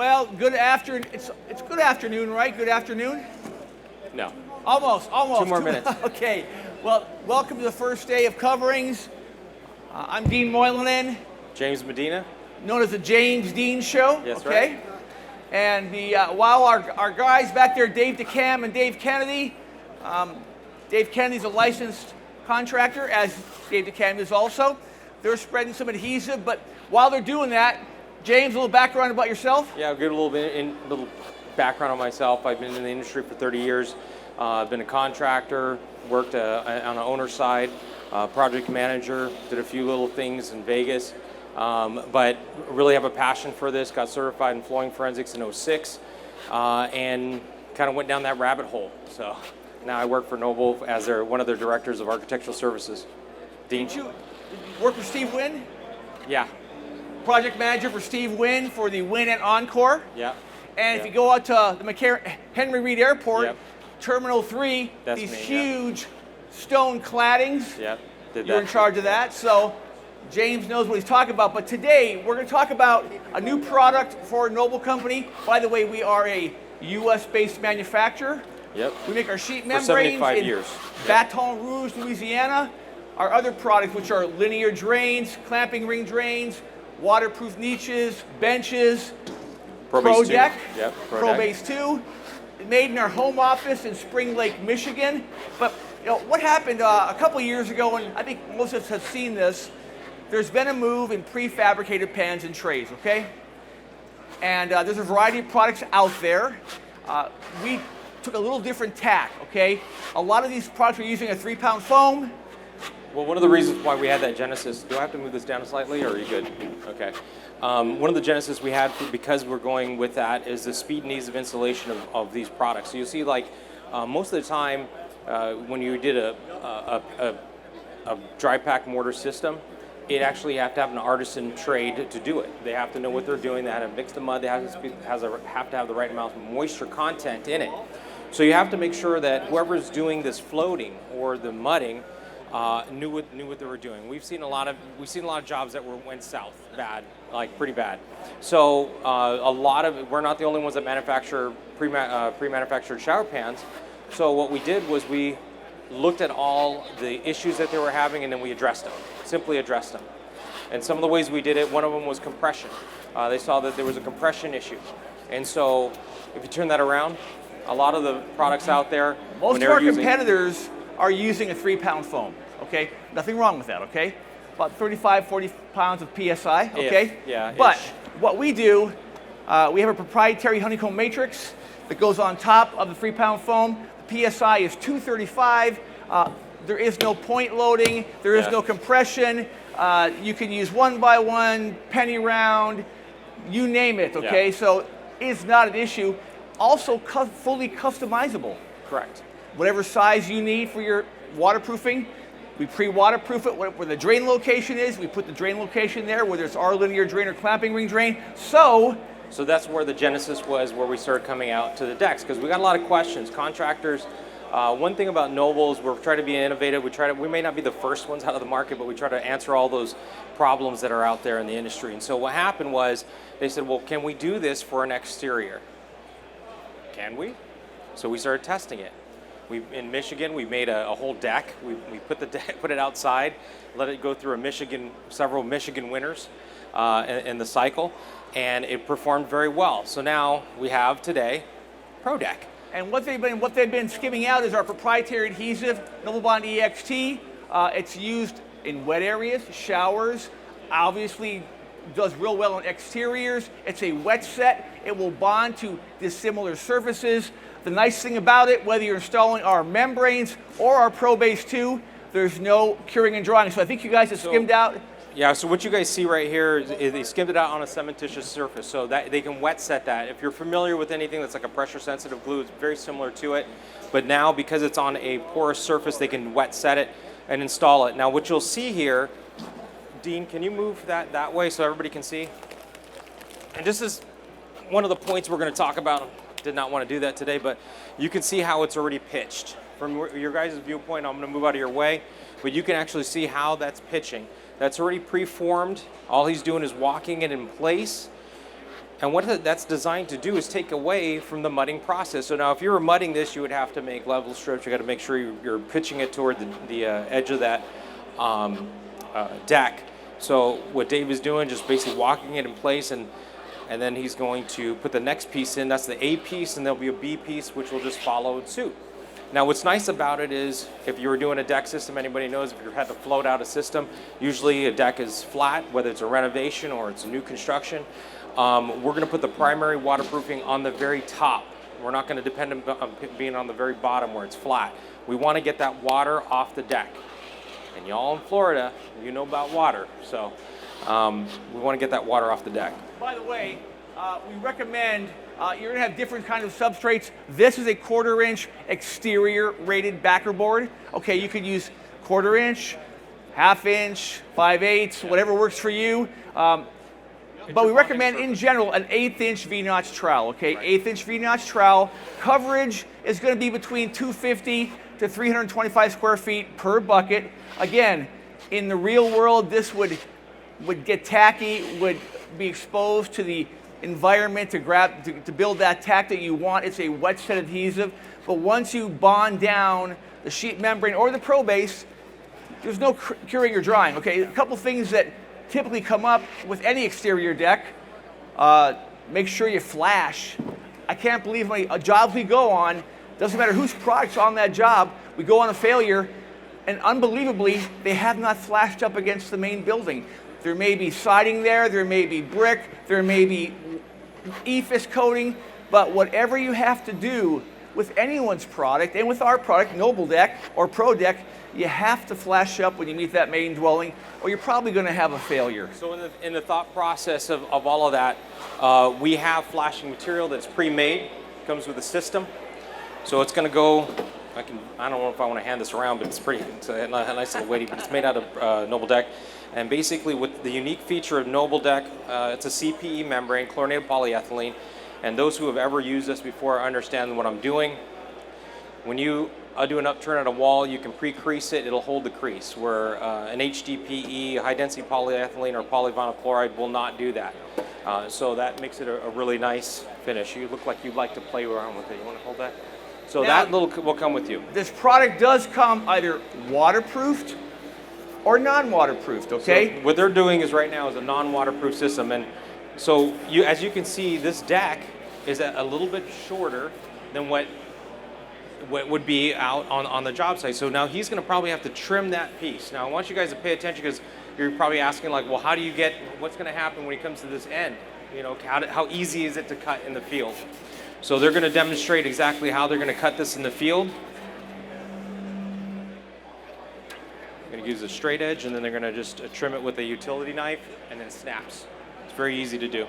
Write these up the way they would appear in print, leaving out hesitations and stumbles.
Well, good afternoon. It's good afternoon, right? Good afternoon. No. Almost. 2 more minutes. Okay. Well, welcome to the first day of coverings. I'm Dean Moylan, James Medina. known as the James Dean Show. Yes, okay. right. And while our guys back there, Dave DeCam and Dave Kennedy, Dave Kennedy's a licensed contractor, as Dave DeCam is also. They're spreading some adhesive, but while they're doing that, James, a little background about yourself? Yeah, I'll give a little background on myself. I've been in the industry for 30 years. I've been a contractor, worked on the owner side, project manager, did a few little things in Vegas, but really have a passion for this. Got certified in flooring forensics in '06, and kind of went down that rabbit hole. So now I work for Noble as one of their directors of architectural services. Dean? Did you work for Steve Wynn? Yeah. Project manager for Steve Wynn for the Wynn at Encore. Yeah. And if you go out to the Henry Reed Airport, Yep. Terminal 3, That's these me, huge stone claddings, Yeah. you're in charge of that. So James knows what he's talking about. But today, we're going to talk about a new product for a Noble company. By the way, we are a U.S.-based manufacturer. Yep. We make our sheet For membranes 75 in years. Baton Rouge, Louisiana. Our other products, which are linear drains, clamping ring drains, waterproof niches, benches, ProDeck, Yep. ProBase 2, made in our home office in Spring Lake, Michigan. But what happened a couple years ago, and I think most of us have seen this, there's been a move in prefabricated pans and trays, okay? And there's a variety of products out there. We took a little different tack, okay? A lot of these products are using a 3-pound foam. Well, one of the reasons why we had that genesis, do I have to move this down slightly, or are you good? Okay. One of the genesis we had, because we're going with that, is the speed and ease of installation of these products. So you'll see, like, most of the time, when you did a dry pack mortar system, it actually have to have an artisan trade to do it. They have to know what they're doing. They have to mix the mud. They have to have the right amount of moisture content in it. So you have to make sure that whoever's doing this floating or the mudding knew what they were doing. We've seen a lot of jobs that went south bad, like pretty bad. So we're not the only ones that manufacture pre-manufactured shower pans. So what we did was we looked at all the issues that they were having, and then we simply addressed them. And some of the ways we did it, one of them was compression. They saw that there was a compression issue. And so if you turn that around, a lot of the products out there, most of our competitors are using a 3-pound foam, okay? Nothing wrong with that, okay? About 35, 40 pounds of PSI, okay? But what we do, we have a proprietary honeycomb matrix that goes on top of the 3-pound foam. The PSI is 235. There is no point loading. There is no compression. You can use 1x1, penny round, you name it, okay? Yeah. So it's not an issue. Also fully customizable. Correct. Whatever size you need for your waterproofing, we pre-waterproof it where the drain location is. We put the drain location there, whether it's our linear drain or clamping ring drain. So that's where the genesis was, where we started coming out to the decks, because we got a lot of questions. Contractors, one thing about Noble is we're trying to be innovative. We may not be the first ones out of the market, but we try to answer all those problems that are out there in the industry. And so what happened was they said, well, can we do this for an exterior? Can we? So we started testing it. In Michigan, we made a whole deck. We put it outside, let it go through several Michigan winters in the cycle, and it performed very well. So now we have today ProDeck. And what they've been skimming out is our proprietary adhesive, Noble Bond EXT. It's used in wet areas, showers, obviously does real well on exteriors. It's a wet set. It will bond to dissimilar surfaces. The nice thing about it, whether you're installing our membranes or our ProBase 2, there's no curing and drying. So I think you guys have skimmed out. Yeah, so what you guys see right here is they skimmed it out on a cementitious surface, so that they can wet set that. If you're familiar with anything that's like a pressure sensitive glue, it's very similar to it. But now, because it's on a porous surface, they can wet set it and install it. Now what you'll see here, Dean, can you move that way so everybody can see? And this is one of the points we're going to talk about. Did not want to do that today, but you can see how it's already pitched. From your guys' viewpoint, I'm going to move out of your way, but you can actually see how that's pitching. That's already preformed. All he's doing is walking it in place. And what that's designed to do is take away from the mudding process. So now if you were mudding this, you would have to make level strips. You got to make sure you're pitching it toward the edge of that deck. So what Dave is doing, just basically walking it in place, and then he's going to put the next piece in. That's the A piece, and there'll be a B piece, which will just follow suit. Now what's nice about it is, if you were doing a deck system, anybody knows if you had to float out a system, usually a deck is flat, whether it's a renovation or it's a new construction. We're going to put the primary waterproofing on the very top. We're not going to depend on being on the very bottom where it's flat. We want to get that water off the deck. And y'all in Florida, you know about water, so we want to get that water off the deck. By the way, we recommend, you're going to have different kinds of substrates. This is a 1/4 inch exterior rated backer board. Okay, you could use 1/4 inch, 1/2 inch, 5/8, whatever works for you. But we recommend, in general, an 1/8 inch V-notch trowel, okay? 1/8 inch V-notch trowel. Coverage is going to be between 250 to 325 square feet per bucket. Again, in the real world, this would get tacky, would be exposed to the environment to build that tack that you want. It's a wet set adhesive. But once you bond down the sheet membrane or the pro base, there's no curing or drying, okay? A couple things that typically come up with any exterior deck. Make sure you flash. I can't believe how many jobs we go on, doesn't matter whose product's on that job, we go on a failure, and unbelievably, they have not flashed up against the main building. There may be siding there may be brick, there may be EFIS coating, but whatever you have to do with anyone's product, and with our product, ProDeck or ProDeck, you have to flash up when you meet that main dwelling, or you're probably going to have a failure. So in the thought process of all of that, we have flashing material that's pre-made, comes with a system. So it's going to go, I don't know if I want to hand this around, but it's a nice little weighty, but it's made out of ProDeck. And basically with the unique feature of ProDeck, it's a CPE membrane, chlorinated polyethylene. And those who have ever used this before understand what I'm doing. When you do an upturn at a wall, you can pre-crease it, it'll hold the crease, where an HDPE, high density polyethylene or polyvinyl chloride will not do that. So that makes it a really nice finish. You look like you'd like to play around with it. You want to hold that? So now, that will come with you. This product does come either waterproofed or non-waterproofed, okay? So what they're doing is right now is a non-waterproof system. And so as you can see, this deck is a little bit shorter than what would be out on the job site. So now he's going to probably have to trim that piece. Now I want you guys to pay attention, because you're probably asking, like, well, how do you get, what's going to happen when he comes to this end? You know, how easy is it to cut in the field? So they're going to demonstrate exactly how they're going to cut this in the field. They're going to use a straight edge, and then they're going to just trim it with a utility knife, and then it snaps. It's very easy to do.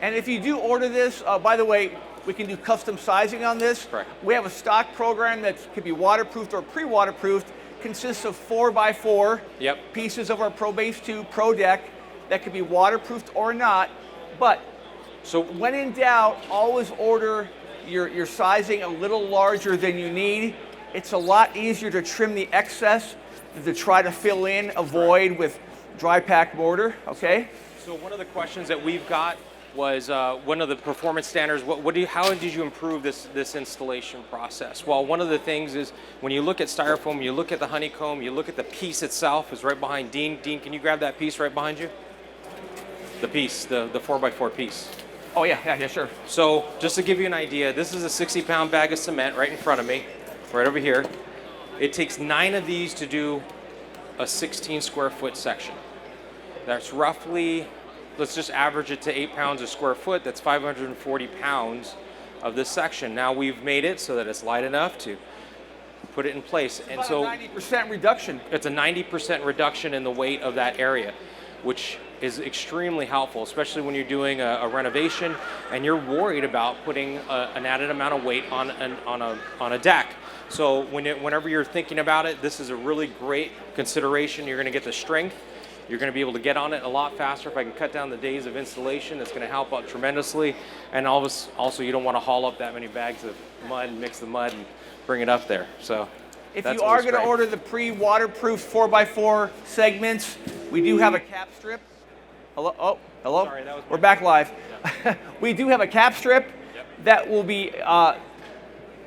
And if you do order this, by the way, we can do custom sizing on this. Correct. We have a stock program that could be waterproofed or pre-waterproofed. Consists of 4x4 pieces of our ProBase 2 ProDeck that could be waterproofed or not. But so when in doubt, always order your sizing a little larger than you need. It's a lot easier to trim the excess than to try to fill in a void with dry pack mortar. Okay. So one of the questions that we've got was one of the performance standards. How did you improve this installation process? Well, one of the things is when you look at styrofoam, you look at the honeycomb, you look at the piece itself. Is right behind Dean. Dean, can you grab that piece right behind you? The piece, the 4x4 piece. Oh yeah, sure. So just to give you an idea, this is a 60-pound bag of cement right in front of me, right over here. It takes 9 of these to do a 16 square foot section. That's roughly, let's just average it to 8 pounds a square foot. That's 540 pounds of this section. Now we've made it so that it's light enough to put it in place. And so a 90% reduction. It's a 90% reduction in the weight of that area, which is extremely helpful, especially when you're doing a renovation and you're worried about putting an added amount of weight on a deck. So whenever you're thinking about it, this is a really great consideration. You're going to get the strength. You're going to be able to get on it a lot faster. If I can cut down the days of installation, that's going to help out tremendously. And also, you don't want to haul up that many bags of mud and mix the mud and bring it up there. So if you are going to order the pre-waterproof 4x4 segments, we do have a cap strip. Hello? Oh, Hello? Sorry, that was We're back live. Yeah. We do have a cap strip that will be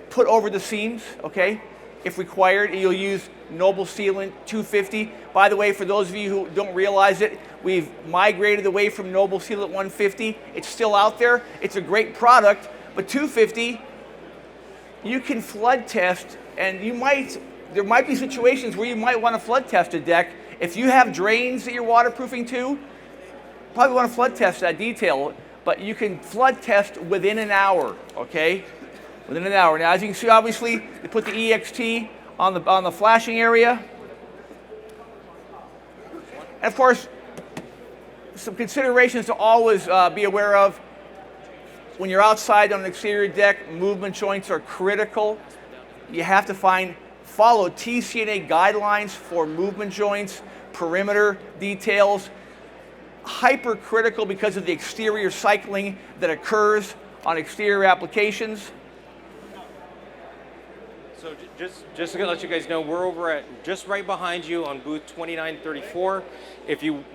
put over the seams, okay? If required, you'll use Noble Sealant 250. By the way, for those of you who don't realize it, we've migrated away from Noble Sealant 150. It's still out there. It's a great product, but 250, you can flood test, and there might be situations where you might want to flood test a deck. If you have drains that you're waterproofing to, probably want to flood test that detail, but you can flood test within an hour, okay? Within an hour. Now, as you can see, obviously, they put the EXT on the flashing area. And of course, some considerations to always be aware of. When you're outside on an exterior deck, movement joints are critical. You have to follow TCNA guidelines for movement joints, perimeter details. Hypercritical because of the exterior cycling that occurs on exterior applications. So just to let you guys know, we're over at just right behind you on booth 2934.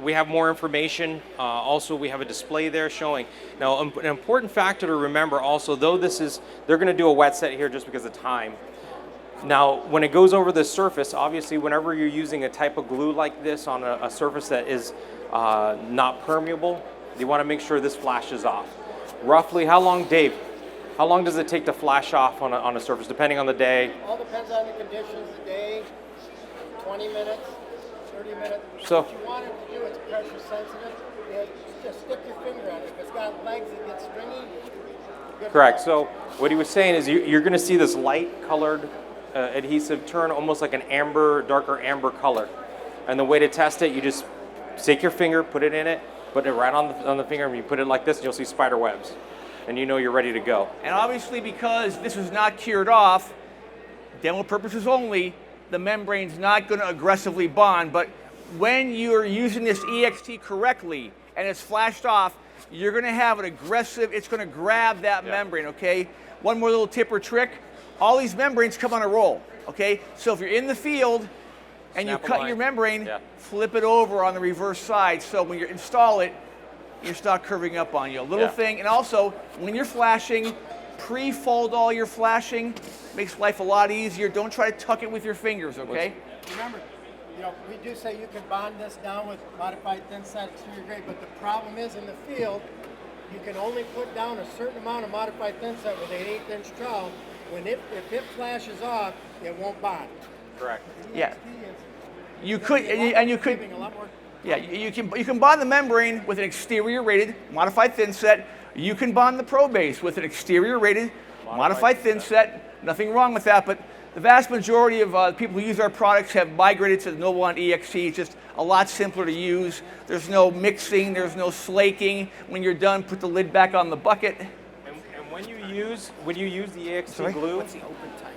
We have more information, also we have a display there showing. Now, an important factor to remember also, though they're going to do a wet set here just because of time. Now, when it goes over the surface, obviously, whenever you're using a type of glue like this on a surface that is not permeable, you want to make sure this flashes off. Roughly, how long, Dave? How long does it take to flash off on a surface, depending on the day? All depends on the conditions, the day, 20 minutes, 30 minutes. So, what you want it to do, it's pressure sensitive. Just stick your finger on it. If it's got legs that get stringy, good. Correct. So what he was saying is you're going to see this light colored adhesive turn almost like an darker amber color. And the way to test it, you just take your finger, put it in it, put it right on the finger, and you put it like this, and you'll see spider webs. And you know you're ready to go. And obviously, because this is not cured off, demo purposes only, the membrane's not going to aggressively bond. But when you're using this EXT correctly and it's flashed off, you're going to have an aggressive, it's going to grab that membrane, okay? One more little tip or trick. All these membranes come on a roll, okay? So if you're in the field and you cut your membrane, flip it over on the reverse side. So when you install it, it's not curving up on you. A little thing. And also, when you're flashing, pre-fold all your flashing. Makes life a lot easier. Don't try to tuck it with your fingers, okay? Remember, we do say you can bond this down with modified thin set exterior grade, but the problem is in the field, you can only put down a certain amount of modified thin set with an 1/8 inch trowel. If it flashes off, it won't bond. Correct. Yeah. You could. Yeah, you can bond the membrane with an exterior rated modified thin set. You can bond the Pro Base with an exterior rated modified thin set. Nothing wrong with that, but the vast majority of people who use our products have migrated to the Noble One EXT. It's just a lot simpler to use. There's no mixing, there's no slaking. When you're done, put the lid back on the bucket. And when you use the EXT glue,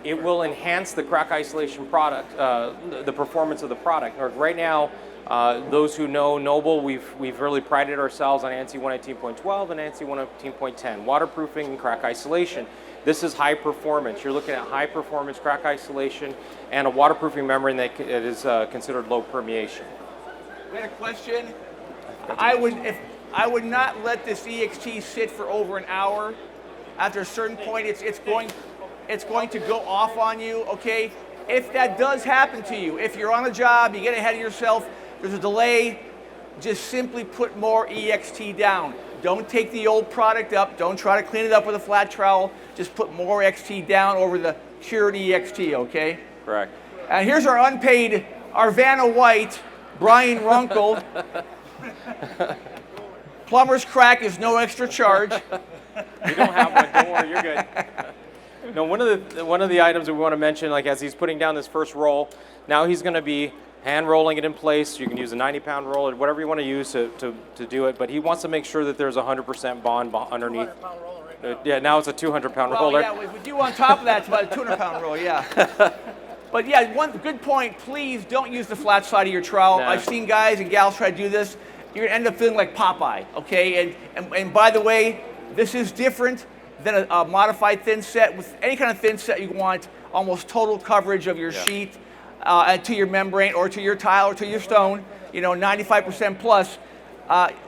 it will enhance the crack isolation product, the performance of the product. Right now, those who know Noble, we've really prided ourselves on ANSI 118.12 and ANSI 118.10, waterproofing and crack isolation. This is high performance. You're looking at high performance crack isolation and a waterproofing membrane that is considered low permeation. We had a question. I would not let this EXT sit for over an hour. After a certain point, it's going to go off on you. Okay, if that does happen to you, if you're on a job, you get ahead of yourself, there's a delay, just simply put more EXT down. Don't take the old product up. Don't try to clean it up with a flat trowel. Just put more XT down over the cured EXT, okay? Correct. And here's our unpaid Arvana White, Brian Runkle. Plumber's crack is no extra charge. You don't have one, don't worry, you're good. No, one of the items that we want to mention, like as he's putting down this first roll, now he's going to be hand rolling it in place. You can use a 90-pound roller, whatever you want to use to do it, but he wants to make sure that there's 100% bond underneath. 200-pound roller right now. Yeah, now it's a 200-pound roller. Yeah, with you on top of that, it's about a 200-pound roll, yeah. But yeah, one good point, please don't use the flat side of your trowel. No. I've seen guys and gals try to do this. You're going to end up feeling like Popeye, okay? And by the way, this is different than a modified thin set. With any kind of thin set, you want almost total coverage of your sheet to your membrane or to your tile or to your stone, 95% plus.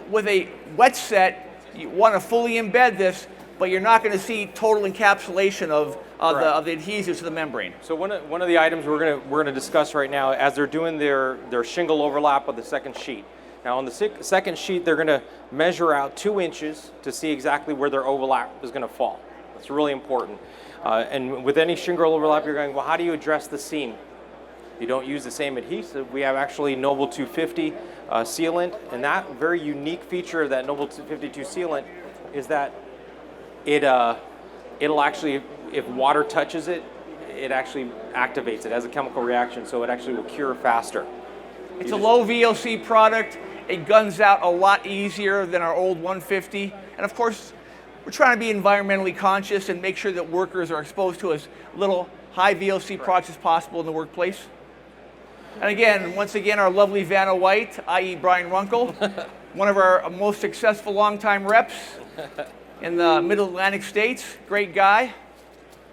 With a wet set, you want to fully embed this, but you're not going to see total encapsulation of the adhesives to the membrane. So one of the items we're gonna discuss right now, as they're doing their shingle overlap of the second sheet. Now on the second sheet, they're gonna measure out 2 inches to see exactly where their overlap is gonna fall. That's really important. And with any shingle overlap, you're going, well, how do you address the seam? You don't use the same adhesive. We have actually Noble 250 sealant, and that very unique feature of that Noble 252 sealant is that it'll actually, if water touches it, it actually activates it as a chemical reaction, so it actually will cure faster. It's a low VOC product. It guns out a lot easier than our old 150. And of course, we're trying to be environmentally conscious and make sure that workers are exposed to as little high VOC products as possible in the workplace. And again, once again, our lovely Vanna White, i.e. Brian Runkle, one of our most successful longtime reps in the Mid-Atlantic states. Great guy.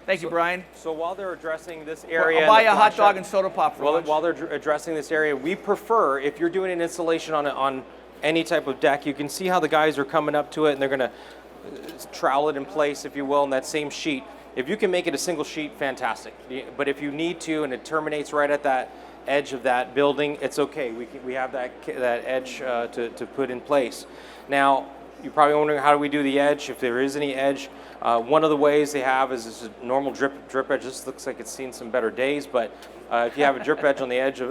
Thank you, Brian. So while they're addressing this area, I'll buy you a hot dog and soda pop for lunch. While they're addressing this area, we prefer, if you're doing an installation on any type of deck, you can see how the guys are coming up to it and they're going to trowel it in place, if you will, in that same sheet. If you can make it a single sheet, fantastic. But if you need to and it terminates right at that edge of that building, it's okay. We have that edge to put in place. Now, you're probably wondering, how do we do the edge, if there is any edge? One of the ways they have is this normal drip edge. This looks like it's seen some better days, but if you have a drip edge on the edge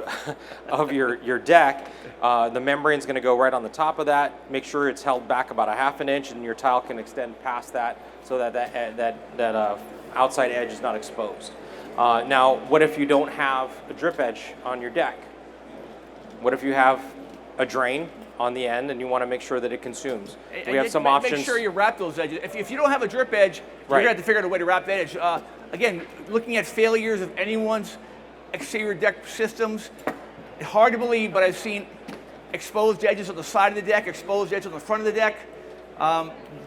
of your deck, the membrane's going to go right on the top of that. Make sure it's held back about 1/2 inch, and your tile can extend past that so that outside edge is not exposed. Now, what if you don't have a drip edge on your deck? What if you have a drain on the end and you want to make sure that it consumes? We have some options. Make sure you wrap those edges. If you don't have a drip edge, you're going to have to figure out a way to wrap that edge. Again, looking at failures of anyone's exterior deck systems, hard to believe, but I've seen exposed edges on the side of the deck, exposed edges on the front of the deck.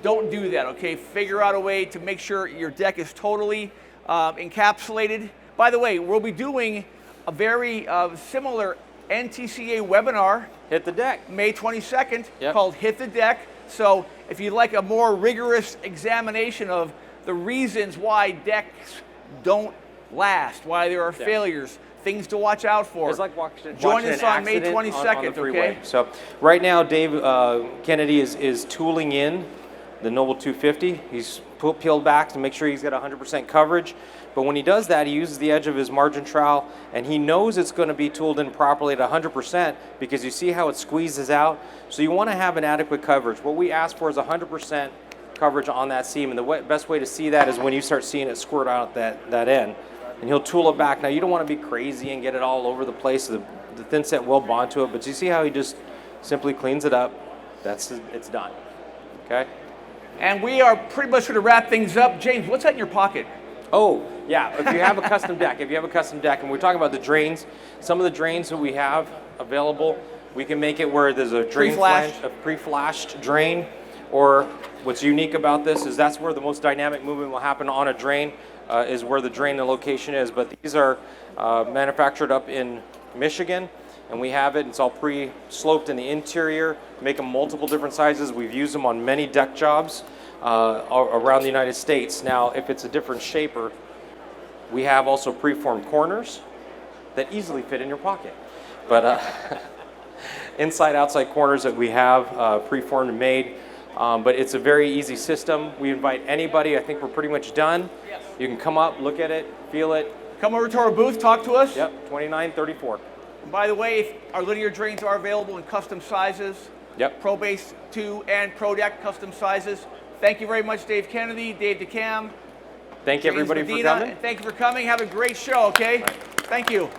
Don't do that, okay? Figure out a way to make sure your deck is totally encapsulated. By the way, we'll be doing a very similar NTCA webinar. Hit the deck. May 22nd, called Hit the Deck. So if you'd like a more rigorous examination of the reasons why decks don't last, why there are failures, things to watch out for. It's like join us on May 22nd, okay? So right now, Dave Kennedy is tooling in the Noble 250. He's peeled back to make sure he's got 100% coverage. But when he does that, he uses the edge of his margin trowel, and he knows it's going to be tooled in properly at 100% because you see how it squeezes out. So you want to have an adequate coverage. What we ask for is 100% coverage on that seam, and the best way to see that is when you start seeing it squirt out that end. And he'll tool it back. Now, you don't want to be crazy and get it all over the place. The thin set will bond to it, but you see how he just simply cleans it up. It's done, okay? And we are pretty much going to wrap things up. James, what's that in your pocket? Oh, yeah, if you have a custom deck, and we're talking about the drains, some of the drains that we have available, we can make it where there's a drain flange, a pre-flashed drain, or what's unique about this is that's where the most dynamic movement will happen on a drain, is where the drain and location is. But these are manufactured up in Michigan, and we have it. It's all pre-sloped in the interior. Make them multiple different sizes. We've used them on many deck jobs around the United States. Now, if it's a different shaper, we have also preformed corners that easily fit in your pocket. But inside, outside corners that we have preformed and made. But it's a very easy system. We invite anybody. I think we're pretty much done. Yes. You can come up, look at it, feel it. Come over to our booth, talk to us. Yep, 2934. And by the way, our linear drains are available in custom sizes. Yep. ProBase 2 and ProDeck custom sizes. Thank you very much, Dave Kennedy, Dave DeCam. Thank you, everybody, for coming. Thank you for coming. Have a great show, okay? Right. Thank you.